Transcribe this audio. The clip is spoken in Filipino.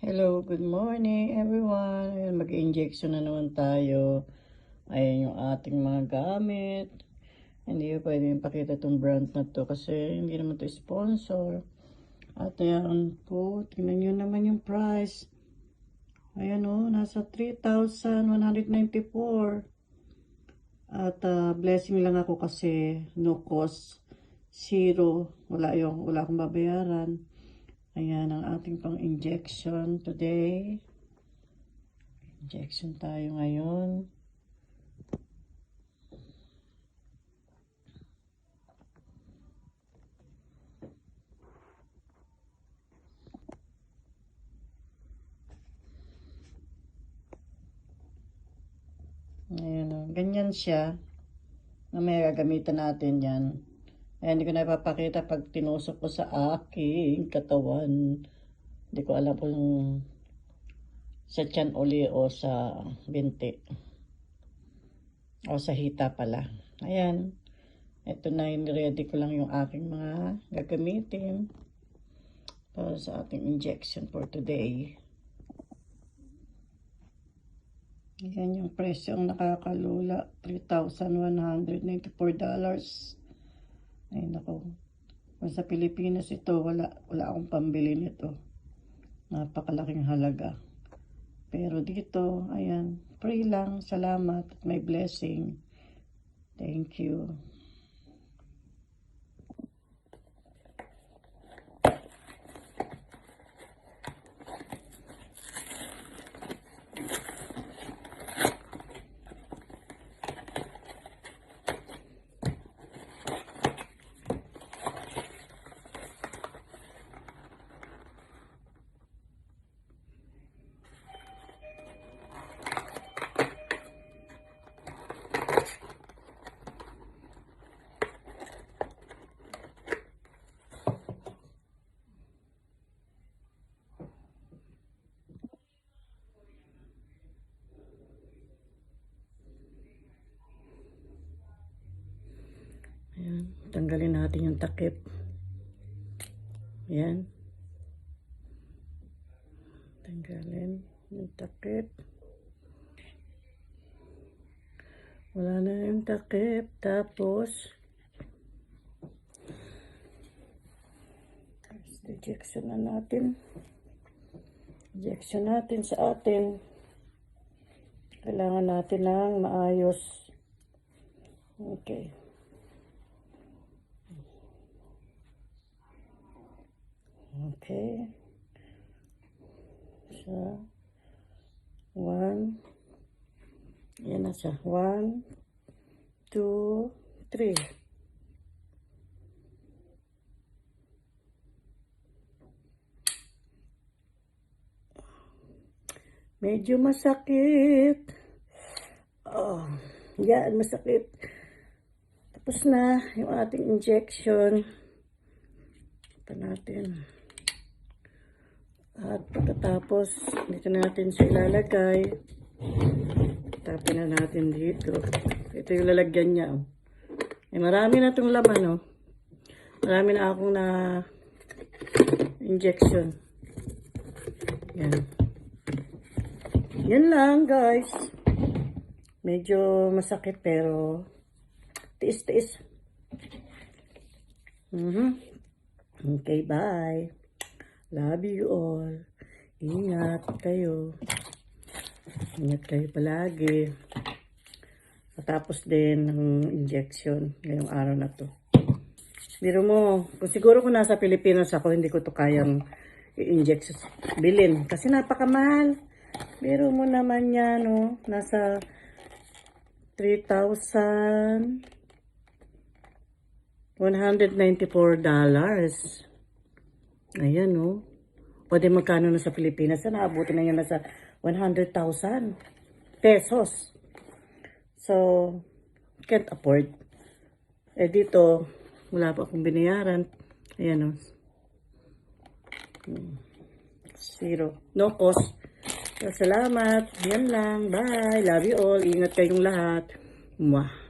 Hello, good morning everyone. Ayan, mag-injection na naman tayo. Ayan yung ating mga gamit. Hindi ko pwede ipakita itong brand na to kasi hindi naman to sponsor. At ayan po, tingnan nyo naman yung price. Ayan o, nasa 3,194. At blessing lang ako kasi no cost, zero. Wala akong babayaran. Ayan ang ating pang injection today. Injection tayo ngayon. Ayan, ganyan siya. Mamaya gagamitan natin yan. Ayan, hindi ko na ipapakita pag tinusok ko sa aking katawan. Hindi ko alam kung sa tiyan uli o sa binti. O sa hita pala. Ayan. Ito na, ready ko lang yung aking mga gagamitin para sa ating injection for today. Yan yung presyo ang nakakalula. $3,194. Ay nako. Kung sa Pilipinas ito, wala akong pambili nito. Napakalaking halaga. Pero dito, ayan, free lang. Salamat at may blessing. Thank you. Ayan, tanggalin natin yung takip. Ayan. Tanggalin yung takip. Wala na yung takip. Tapos, injection na natin. Injection natin sa atin. Kailangan natin ng maayos. Okay. Okay. So, 1. Yan na siya. 1, 2, 3. Medyo masakit. Oh, yan, masakit. Tapos na yung ating injection. Ito natin. At pagkatapos, dito natin siya ilalagay. Tapin na natin dito. Ito yung lalagyan niya. Oh. Eh, marami na itong laman. Oh. Marami na akong na injection. Yan. Yan lang, guys. Medyo masakit pero tiis-tiis. Okay, bye. Love you all. Ingat kayo. Ingat kayo palagi. Matapos din ng injection ngayong araw na to. Biro mo, kung nasa Pilipinas ako, hindi ko to kayang i-inject bilin. Kasi napakamahal. Biro mo naman yan, no? Nasa $3,194. Ayan, no? O di magkano na sa Pilipinas? Naabuti na yan nasa 100,000 pesos. So, can't afford. Eh dito, wala pa akong binayaran. Ayan, no? Zero. No cost. So, salamat. Yan lang. Bye. Love you all. Ingat kayong lahat. Mwah.